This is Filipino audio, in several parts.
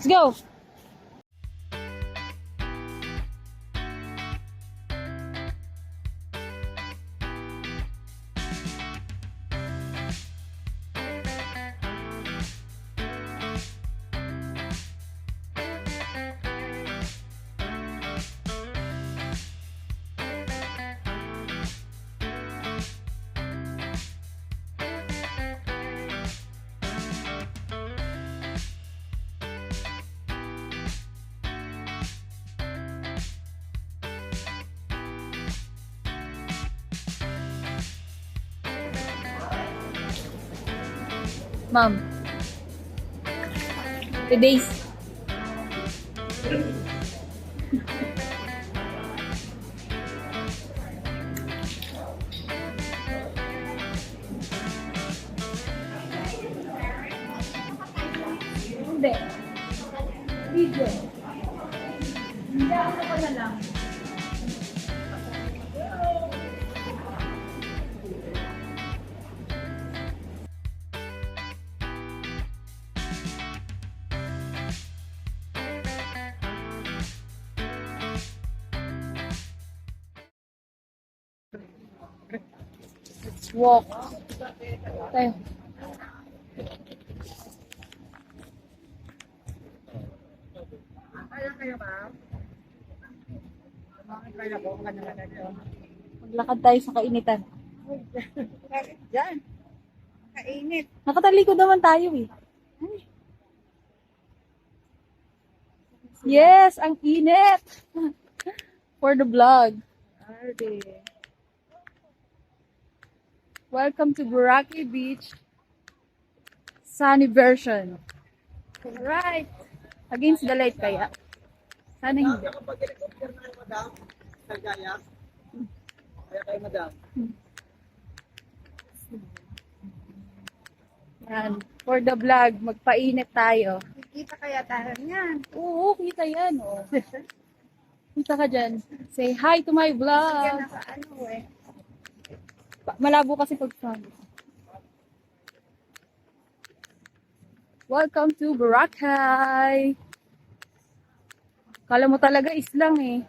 Let's go! Ma'am, today's hindi. Video. Hindi ako na lang. Let's walk. Tayo. Kaya kayo, ma'am? Bakit kaya po? Maglakad tayo sa kainitan. Bakit dyan? Kainit. Nakatalikod naman tayo eh. Yes, ang init. For the vlog. Arde. Welcome to Boracay Beach. Sunny version. Alright. Against the light kaya. Sana hindi. Kapag helicopter na yung madam, Sagaya. Kaya kayo, madam. Yan. For the vlog, magpainit tayo. Kita kaya tayo niyan. Oo, kita yan. Oh. Kita ka dyan. Say hi to my Yan vlog. naka ano eh. Malabo kasi pag Welcome to Boracay. Kala mo talaga islang eh.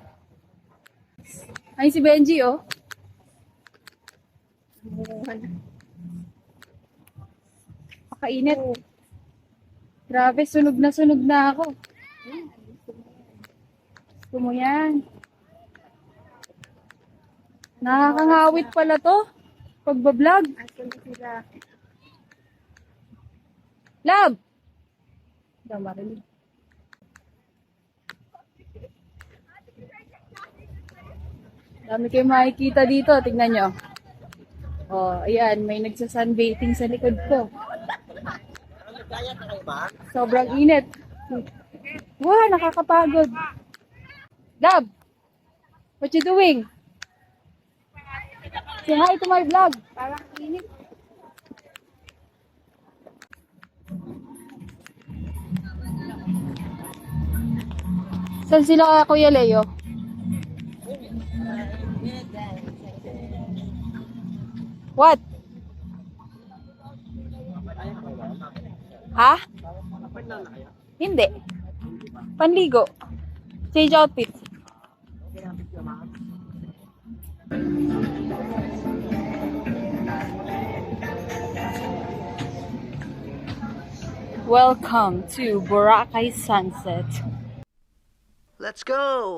Ay si Benji oh. Pakainit. Grabe, sunog na ako. Gusto mo yan. Nakakangawit pala to. Pagbablog. Asan sila? Love! Hindi ako marinig. Dami kayong makikita dito. Tingnan nyo. Oh, ayan. May nagsasunbathing sa likod ko. Kaya na kayo, ma'am? Sobrang init. Wow, nakakapagod. Love! What you doing? Say hi to my vlog. Parang init. Saan sila Kuya Leo? What? Ha? Hindi. Panligo. Change outfit. Welcome to Boracay Sunset. Let's go!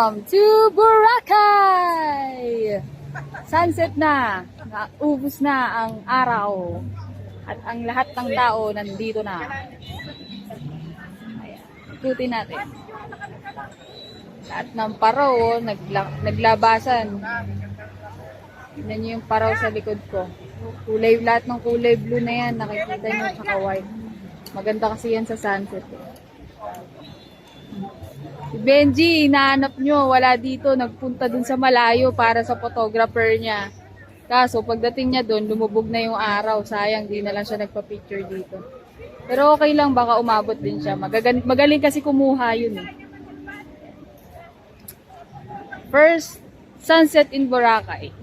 Welcome to Boracay! Sunset na. Naubos na ang araw. At ang lahat ng tao nandito na. Ayan. Ikutin natin. Lahat ng paraw, oh, naglabasan. Tignan nyo yung paraw sa likod ko. Lahat ng kulay blue na yan. Nakikita nyo tsaka white. Maganda kasi yan sa sunset. Si Benji, hinahanap nyo, wala dito, nagpunta dun sa malayo para sa photographer niya. Kaso, pagdating niya dun, lumubog na yung araw. Sayang, di na lang siya nagpa-picture dito. Pero okay lang, baka umabot din siya. Magaling kasi kumuha yun eh. First, sunset in Boracay.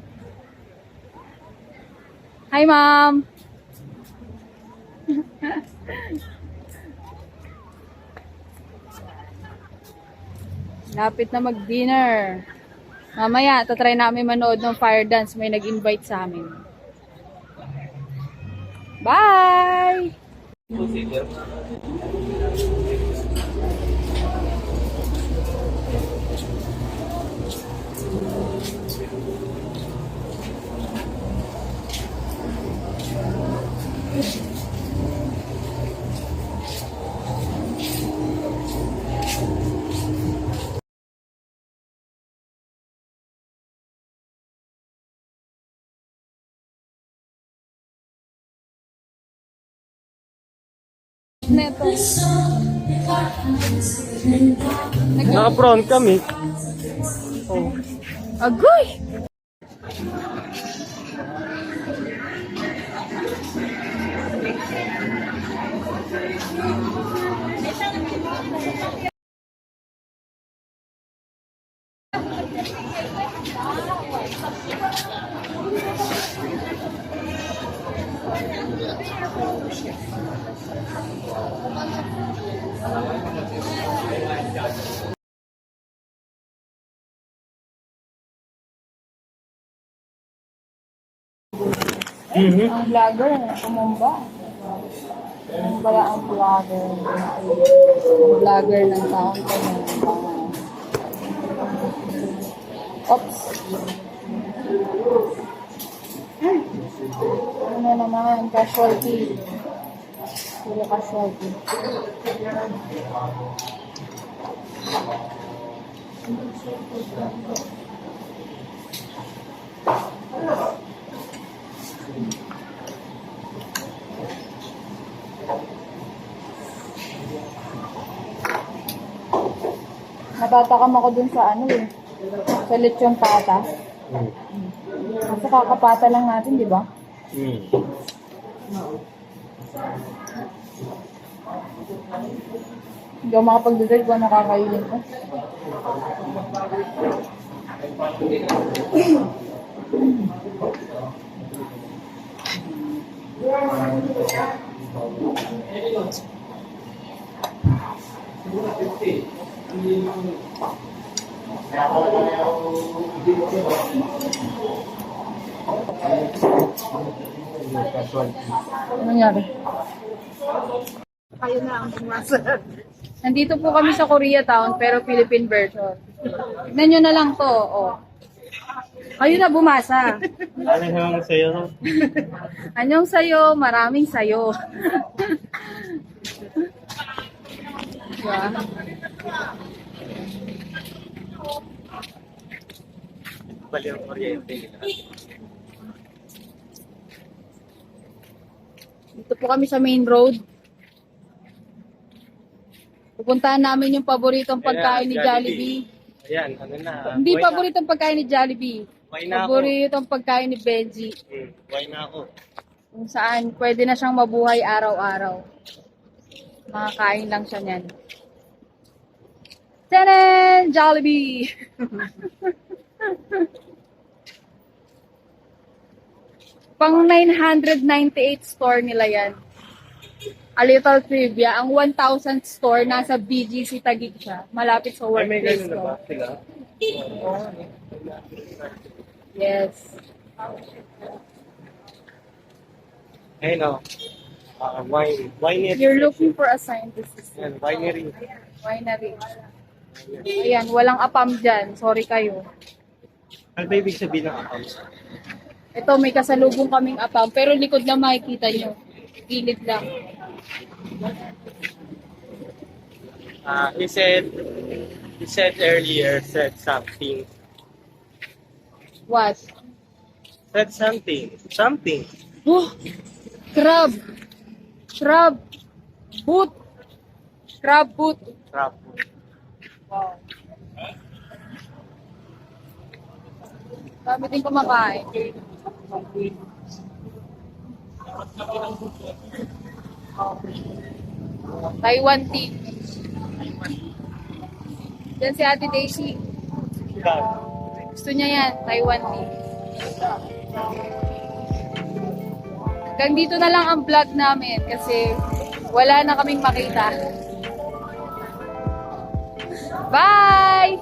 Hi, ma'am! Lapit na mag-dinner. Mamaya, tatry namin manood ng fire dance. May nag-invite sa amin. Bye! Neto. Naka-front kami. Oh. Agoy! Ang vlogger, tumumba. Ano pala ang vlogger? Ang vlogger ng taon ko na. Oops! Ano na naman? Casualty. Puro casualty. Natatakam ako dun sa ano eh. Sa lechong pata. Kasi kakapata lang natin, di ba? Hindi ako makapag-decide kung nakakainin ko. Ano nangyari? Kayo na ang bumasa. Nandito po kami sa Koreatown pero Philippine version. Tignan nyo na lang to. Oh. Kayo na bumasa. Ano yung sa'yo? Anyong sayo, maraming sayo. Diba? Bali ang kuryente. Dito po kami sa main road. Pupuntahan namin yung paboritong pagkain ni Jollibee. Ayan, ano na. Hindi paboritong pagkain ni Jollibee. Why na ako? Paboritong pagkain ni Benji. Why na ako? Kung saan pwede na siyang mabuhay araw-araw. Makakain lang siya niyan. Tanan! Jollibee! Pang 998 store nila yan. A little trivia, ang 1,000 store nasa BGC Taguig siya. Malapit sa Ay, may workplace ganun na ba? ko. Sila? Yes. Ayun o. Winery. You're looking for a sign. This is Ayan, winery. winery. Ayan, walang apam dyan. Sorry kayo. Ano ba ibig sabihin ng accounts? Ito, may kasalubong kaming apam. Pero likod lang makikita nyo. Gilid lang. He said earlier, said something. What? Said something. Something. Oh! Crab! Crab! Boot! Crab boot! Crap. Wow. Dami din kumakain. Taiwan tea. Yan si Ate Daisy. Gusto niya yan, Taiwan tea. Hanggang dito na lang ang vlog namin kasi wala na kaming makita. Bye!